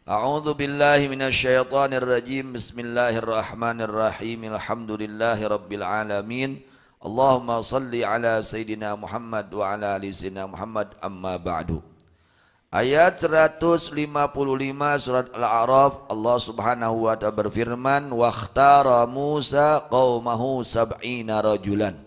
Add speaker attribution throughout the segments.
Speaker 1: A'udzu billahi minasyaitonir rajim. Bismillahirrahmanirrahim. Alhamdulillahirabbil alamin. Allahumma shalli ala sayidina Muhammad wa ala ali sayyidina Muhammad, amma ba'du. Ayat 155 surat Al-A'raf, Allah Subhanahu wa ta'ala berfirman, "Wakhtara Musa qaumahu sab'ina rajulan."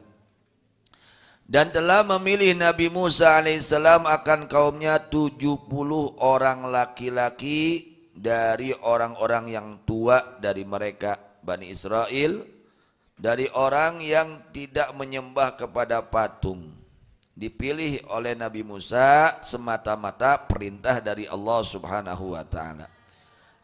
Speaker 1: Dan telah memilih Nabi Musa alaihissalam akan kaumnya 70 orang laki-laki dari orang-orang yang tua dari mereka Bani Israel, dari orang yang tidak menyembah kepada patung. Dipilih oleh Nabi Musa semata-mata perintah dari Allah Subhanahu wa ta'ala.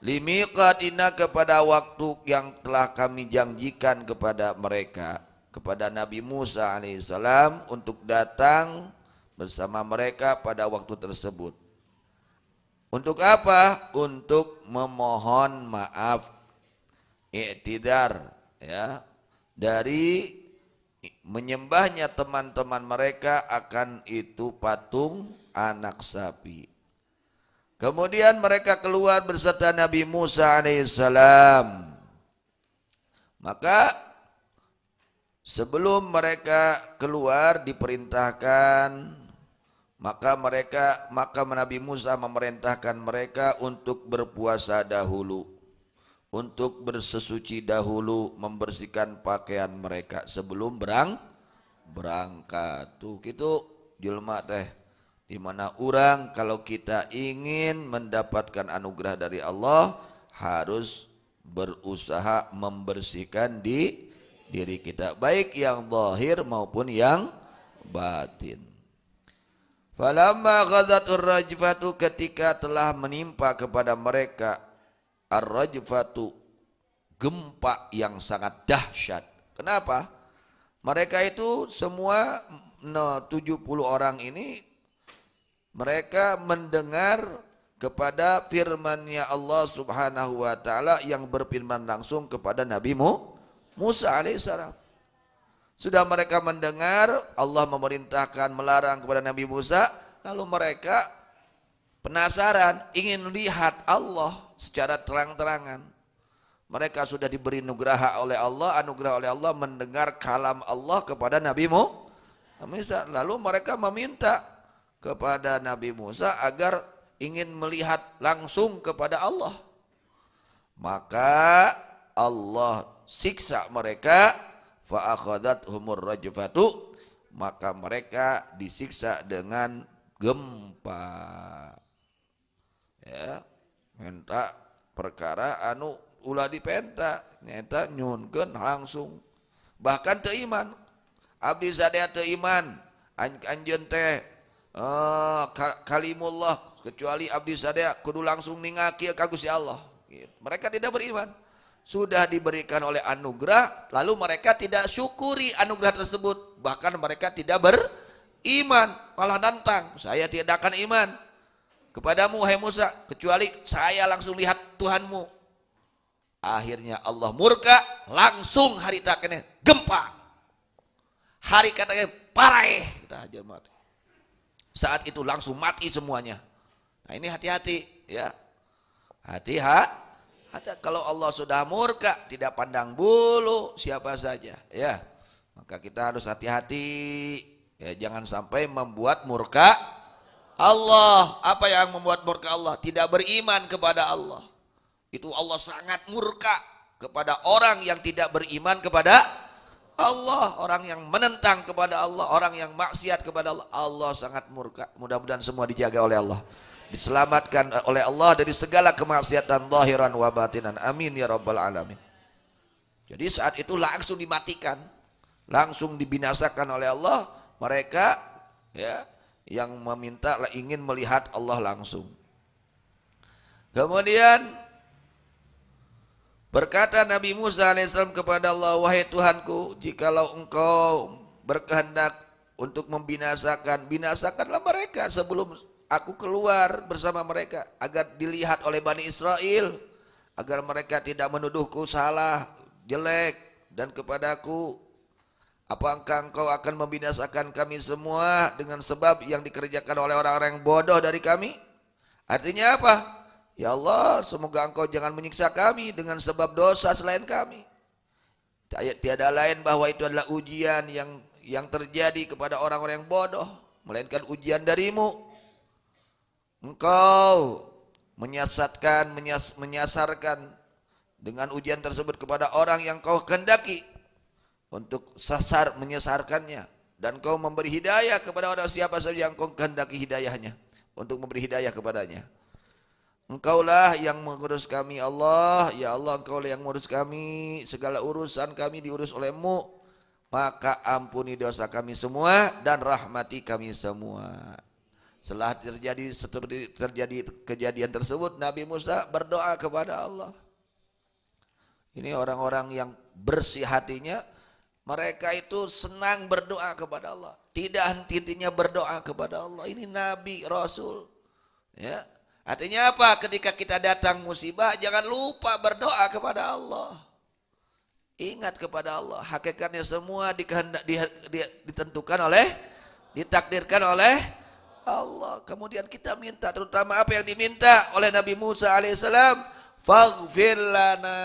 Speaker 1: Limiqatina, kepada waktu yang telah kami janjikan kepada mereka, kepada Nabi Musa alaihissalam untuk datang bersama mereka pada waktu tersebut. Untuk apa? Untuk memohon maaf, i'tidar, ya, dari menyembahnya teman-teman mereka akan itu patung anak sapi. Kemudian mereka keluar beserta Nabi Musa alaihissalam. Maka sebelum mereka keluar diperintahkan, maka Nabi Musa memerintahkan mereka untuk berpuasa dahulu, untuk bersesuci dahulu, membersihkan pakaian mereka sebelum berangkat. Tuh gitu jelema teh, di mana orang kalau kita ingin mendapatkan anugerah dari Allah harus berusaha membersihkan diri kita, baik yang zahir maupun yang batin. Falamma ghadatur rajfatu, ketika telah menimpa kepada mereka ar-rajfatu, gempa yang sangat dahsyat. Kenapa? Mereka itu semua 70 orang ini, mereka mendengar kepada firman-Nya Allah Subhanahu wa ta'ala yang berfirman langsung kepada Nabi Musa alaihissalam. Sudah mereka mendengar Allah memerintahkan melarang kepada Nabi Musa, lalu mereka penasaran, ingin lihat Allah secara terang-terangan. Mereka sudah diberi anugerah oleh Allah mendengar kalam Allah kepada Nabi Musa. Lalu mereka meminta kepada Nabi Musa agar ingin melihat langsung kepada Allah. Maka Allah siksa mereka, fa akhadathumur rajfatu, maka mereka disiksa dengan gempa. Ya, minta perkara anu ulah dipenta, nyata nyunkeun langsung. Bahkan teu iman. Abdi sadaya teu iman, anjeun teh kalimullah, kecuali abdi sadaya kudu langsung ningaki ka Gusti Allah. Mereka tidak beriman. Sudah diberikan oleh anugerah, lalu mereka tidak syukuri anugerah tersebut. Bahkan mereka tidak beriman, malah nantang, saya tidak akan iman kepadamu wahai Musa, kecuali saya langsung lihat Tuhanmu. Akhirnya Allah murka, langsung hari takene gempa. Hari katanya parai, kita aja mati. Saat itu langsung mati semuanya. Nah ini hati-hati ya. Hati-hati. Kalau Allah sudah murka, tidak pandang bulu siapa saja, ya. Maka kita harus hati-hati, ya, jangan sampai membuat murka Allah. Apa yang membuat murka Allah? Tidak beriman kepada Allah. Itu Allah sangat murka kepada orang yang tidak beriman kepada Allah, orang yang menentang kepada Allah, orang yang maksiat kepada Allah. Allah sangat murka. Mudah-mudahan semua dijaga oleh Allah, diselamatkan oleh Allah dari segala kemaksiatan zahiran wa batinan. Amin ya rabbal alamin. Jadi saat itu langsung dimatikan, langsung dibinasakan oleh Allah mereka, ya, yang meminta ingin melihat Allah langsung. Kemudian berkata Nabi Musa alaihissalam kepada Allah, wahai Tuhanku, jikalau engkau berkehendak untuk binasakanlah mereka sebelum aku keluar bersama mereka, agar dilihat oleh Bani Israel, agar mereka tidak menuduhku salah, jelek dan kepadaku. Apakah engkau akan membinasakan kami semua dengan sebab yang dikerjakan oleh orang-orang yang bodoh dari kami? Artinya apa? Ya Allah, semoga Engkau jangan menyiksa kami dengan sebab dosa selain kami. Tiada lain bahwa itu adalah ujian yang terjadi kepada orang-orang yang bodoh, melainkan ujian darimu. Engkau menyasarkan dengan ujian tersebut kepada orang yang kau kehendaki untuk menyasarkannya, dan kau memberi hidayah kepada orang siapa saja yang kau kehendaki hidayahnya, untuk memberi hidayah kepadanya. Engkaulah yang mengurus kami Allah, ya Allah, Engkaulah yang mengurus kami, segala urusan kami diurus oleh-Mu, maka ampuni dosa kami semua dan rahmati kami semua. Setelah terjadi kejadian tersebut, Nabi Musa berdoa kepada Allah. Ini orang-orang yang bersih hatinya, mereka itu senang berdoa kepada Allah, tidak henti-hentinya berdoa kepada Allah. Ini Nabi Rasul, ya. Artinya apa? Ketika kita datang musibah, jangan lupa berdoa kepada Allah. Ingat kepada Allah. Hakikatnya semua ditakdirkan oleh Allah. Kemudian kita minta, terutama apa yang diminta oleh Nabi Musa alaihissalam, faghfir lana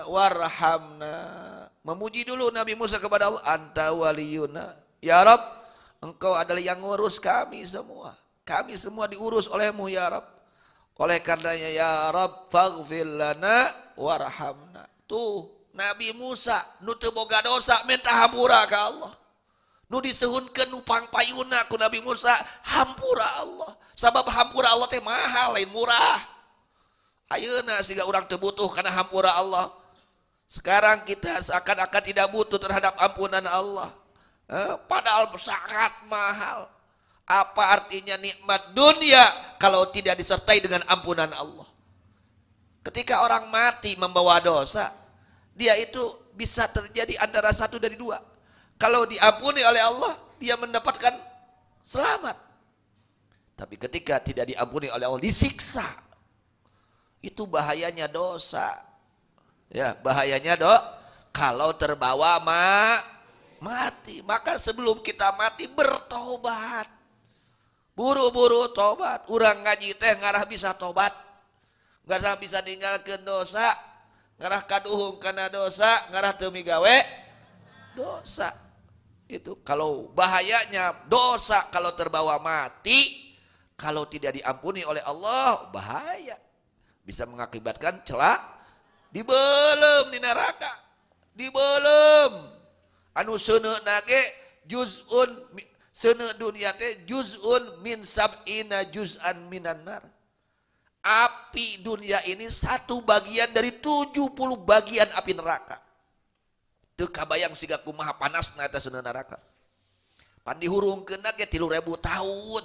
Speaker 1: warhamna. Memuji dulu Nabi Musa kepada Allah, anta waliyuna. Ya Rabb, Engkau adalah yang ngurus kami semua. Kami semua diurus oleh-Mu ya Rabb. Oleh karenanya ya Rabb faghfir lana warhamna. Tuh Nabi Musa nu teu boga dosa minta hampura ka Allah. Nu diseuhunkeun nu pangpayuna ku Nabi Musa hampura Allah. Sabab hampura Allah teh mahal lain murah. Ayeuna siga urang teu butuh kana hampura Allah. Sekarang kita seakan-akan tidak butuh terhadap ampunan Allah. Padahal sangat mahal. Apa artinya nikmat dunia kalau tidak disertai dengan ampunan Allah? Ketika orang mati membawa dosa, dia itu bisa terjadi antara satu dari dua. Kalau diampuni oleh Allah, dia mendapatkan selamat. Tapi ketika tidak diampuni oleh Allah, disiksa. Itu bahayanya dosa. Ya, bahayanya kalau terbawa mati. Maka sebelum kita mati bertobat. Buru-buru tobat. Urang ngaji teh ngarah bisa tobat. Ngarah bisa ninggalkeun dosa. Ngarah kaduhung kana dosa. Ngarah teu migawe dosa. Itu kalau bahayanya dosa kalau terbawa mati. Kalau tidak diampuni oleh Allah, bahaya. Bisa mengakibatkan celak. Dibelem di neraka. Dibelem. Anu seuneu nage juz'un seuneu dunia teh juz'un min sab'ina juz'an minan nar. Api dunia ini satu bagian dari 70 bagian api neraka. Teu kabayang siga kumaha panasna eta seuneu neraka. Pan dihurungkeun ge 3000 tahun.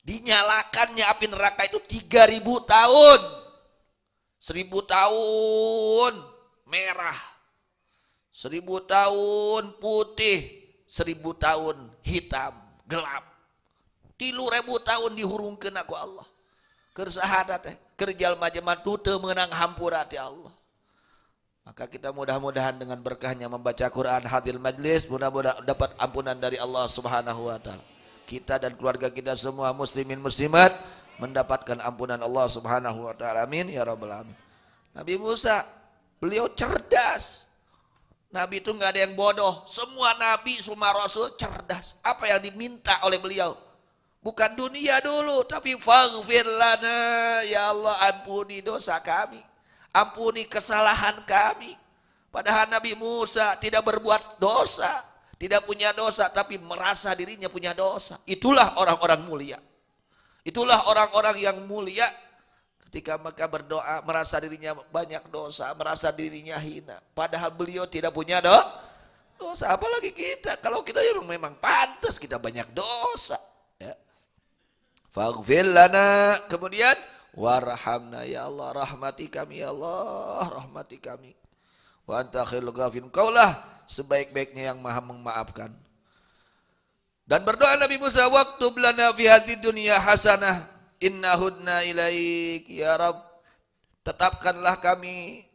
Speaker 1: Dinyalakannya api neraka itu 3000 tahun. 1000 tahun merah. 1000 tahun putih. 1000 tahun hitam, gelap. 3000 tahun dihurungkeun ku Allah. Keur sahadat teh, keur jalma teu meunang hampura ti Allah. Maka kita mudah-mudahan dengan berkahnya membaca Quran, hadir majlis, mudah-mudahan dapat ampunan dari Allah Subhanahu wa taala. Kita dan keluarga kita semua muslimin muslimat mendapatkan ampunan Allah Subhanahu wa taala. Amin ya rabbal alamin. Nabi Musa, beliau cerdas. Nabi itu nggak ada yang bodoh. Semua nabi, semua rasul cerdas. Apa yang diminta oleh beliau? Bukan dunia dulu, tapi faghfir lana, ya Allah ampuni dosa kami. Ampuni kesalahan kami. Padahal Nabi Musa tidak berbuat dosa, tidak punya dosa, tapi merasa dirinya punya dosa. Itulah orang-orang mulia. Itulah orang-orang yang mulia. Ketika mereka berdoa merasa dirinya banyak dosa, merasa dirinya hina. Padahal beliau tidak punya dosa. Apalagi kita. Kalau kita memang pantas kita banyak dosa. Ya. Faghfir lana. Kemudian warhamna ya Allah. Rahmati kami ya Allah. Rahmati kami. Wa anta khairul ghafirin. Kaulah sebaik-baiknya yang maha memaafkan. Dan berdoa Nabi Musa, waktub lana fi hadid dunya hasanah. Inna hudna ilaik ya Rabb. Tetapkanlah kami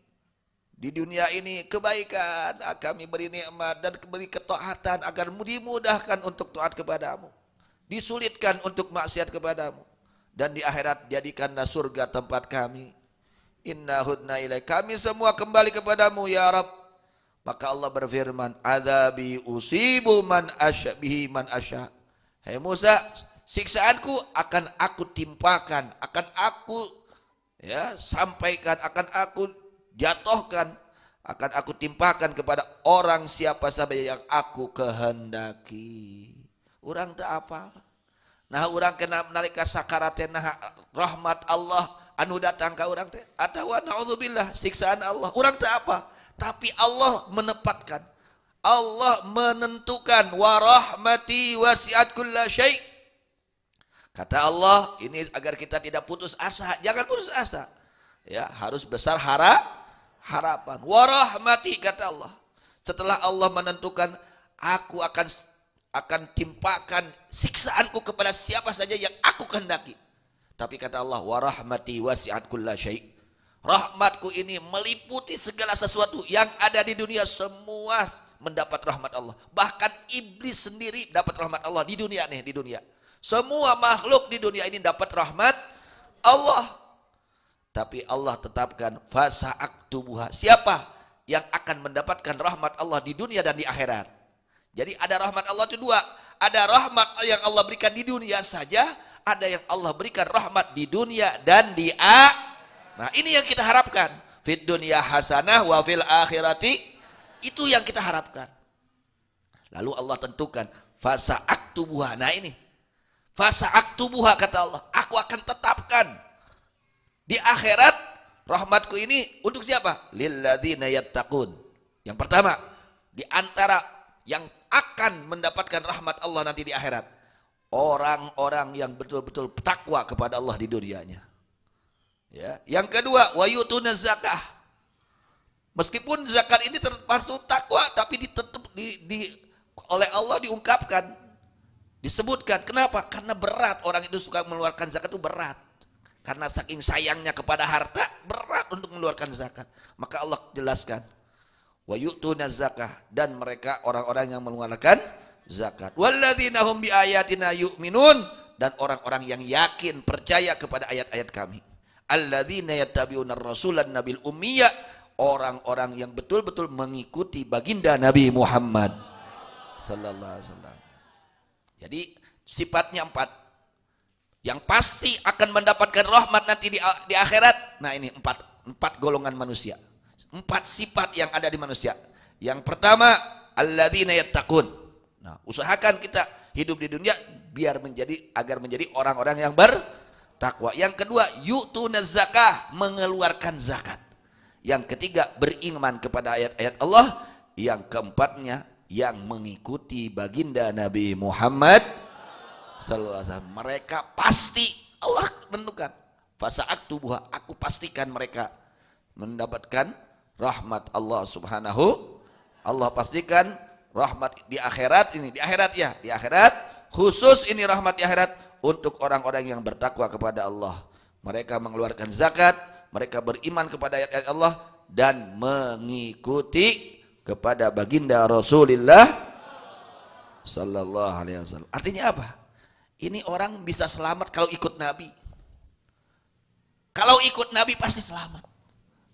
Speaker 1: di dunia ini kebaikan, kami beri nikmat dan beri ketaatan agar dimudahkan untuk taat kepadamu, disulitkan untuk maksiat kepadamu. dan di akhirat jadikanlah surga tempat kami. Inna hudna ilaik, kami semua kembali kepadamu ya Rabb. Maka Allah berfirman, adzabi usibu man asya bihi man asya. Hai Musa, siksaanku akan aku timpakan, akan aku sampaikan, akan aku jatuhkan, akan aku timpakan kepada orang siapa saja yang aku kehendaki. Urang teu apal. Nah urang kena nalika sakaratna nah rahmat Allah anu datang ka urang teh atawa naudzubillah siksaan Allah. Urang teu apa? Tapi Allah menempatkan, Allah menentukan, wa rahmati wasi'at kulla syai'. Kata Allah ini agar kita tidak putus asa, jangan putus asa. Ya, harus besar harapan. Wa rahmati, kata Allah. Setelah Allah menentukan, aku akan timpakan siksaanku kepada siapa saja yang aku kehendaki. Tapi kata Allah, wa rahmati wasi'at kulla syai'. Rahmatku ini meliputi segala sesuatu yang ada di dunia, semua mendapat rahmat Allah. Bahkan iblis sendiri dapat rahmat Allah di dunia nih, di dunia. Semua makhluk di dunia ini dapat rahmat Allah. Tapi Allah tetapkan fasa'aktubuha. Siapa yang akan mendapatkan rahmat Allah di dunia dan di akhirat? Jadi ada rahmat Allah itu dua. Ada rahmat yang Allah berikan di dunia saja, ada yang Allah berikan rahmat di dunia dan di akhirat. Nah ini yang kita harapkan. Fid dunya hasanah wa fil akhirati, itu yang kita harapkan. Lalu Allah tentukan fasa'aktubuha. Nah ini fasa'aktubuha, kata Allah, aku akan tetapkan di akhirat rahmatku ini untuk siapa? Lilladzina yattaqun. Yang pertama, di antara yang akan mendapatkan rahmat Allah nanti di akhirat, orang-orang yang betul-betul takwa kepada Allah di dunianya. Ya. Yang kedua, wa yutuna zakah. Meskipun zakat ini termasuk takwa, tapi tetap oleh Allah diungkapkan, disebutkan. Kenapa? Karena berat, orang itu suka mengeluarkan zakat itu berat. Karena saking sayangnya kepada harta, berat untuk mengeluarkan zakat. Maka Allah jelaskan, wa yu'tuna zakah, dan mereka orang-orang yang mengeluarkan zakat. Walladzina hum biayatina yu'minun, dan orang-orang yang yakin percaya kepada ayat-ayat kami. Alladzina yattabi'unar rasulan nabil ummiyya, orang-orang yang betul-betul mengikuti baginda Nabi Muhammad sallallahu alaihi wasallam. Jadi sifatnya 4. Yang pasti akan mendapatkan rahmat nanti di akhirat. Nah ini 4 golongan manusia. 4 sifat yang ada di manusia. Yang pertama, alladzina yattaqun. Nah, usahakan kita hidup di dunia agar menjadi orang-orang yang bertakwa. Yang kedua, yu'tuna zakah, mengeluarkan zakat. Yang ketiga, beriman kepada ayat-ayat Allah. Yang keempatnya, yang mengikuti baginda Nabi Muhammad sallallahu alaihi wasallam. Mereka pasti Allah menentukan fasa'aktubuha, aku pastikan mereka mendapatkan rahmat Allah subhanahu. Allah pastikan rahmat di akhirat ini, di akhirat khusus ini rahmat di akhirat untuk orang-orang yang bertakwa kepada Allah. Mereka mengeluarkan zakat, mereka beriman kepada ayat-ayat Allah dan mengikuti kepada baginda Rasulullah sallallahu alaihi wasallam. Artinya apa? Ini orang bisa selamat kalau ikut Nabi. Kalau ikut Nabi pasti selamat.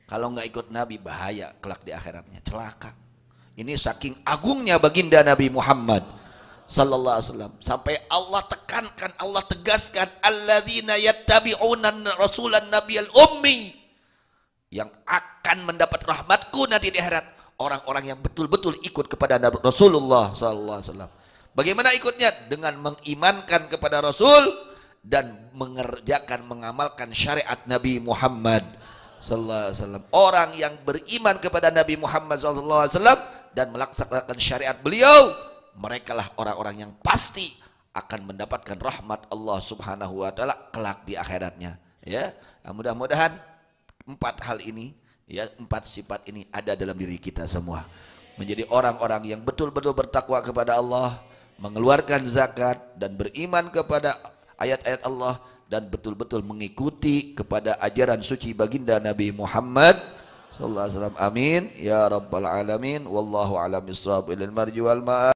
Speaker 1: Kalau nggak ikut Nabi bahaya kelak di akhiratnya, celaka. Ini saking agungnya baginda Nabi Muhammad sallallahu alaihi wasallam, sampai Allah tekankan, Allah tegaskan, alladzina yattabi'una rasulan nabiyal ummi, yang akan mendapat rahmatku nanti di akhirat, orang-orang yang betul-betul ikut kepada Rasulullah sallallahu alaihi wasallam. Bagaimana ikutnya? Dengan mengimankan kepada Rasul dan mengerjakan, mengamalkan syariat Nabi Muhammad sallallahu alaihi wasallam. Orang yang beriman kepada Nabi Muhammad sallallahu alaihi wasallam dan melaksanakan syariat beliau, merekalah orang-orang yang pasti akan mendapatkan rahmat Allah Subhanahu wa taala kelak di akhiratnya. Ya, mudah-mudahan 4 hal ini, ya, 4 sifat ini ada dalam diri kita semua. Menjadi orang-orang yang betul-betul bertakwa kepada Allah, mengeluarkan zakat dan beriman kepada ayat-ayat Allah dan betul-betul mengikuti kepada ajaran suci baginda Nabi Muhammad sallallahu alaihi wasallam. Amin ya rabbal alamin. Wallahu a'lam bissawab. Ilal marji wal ma'ab.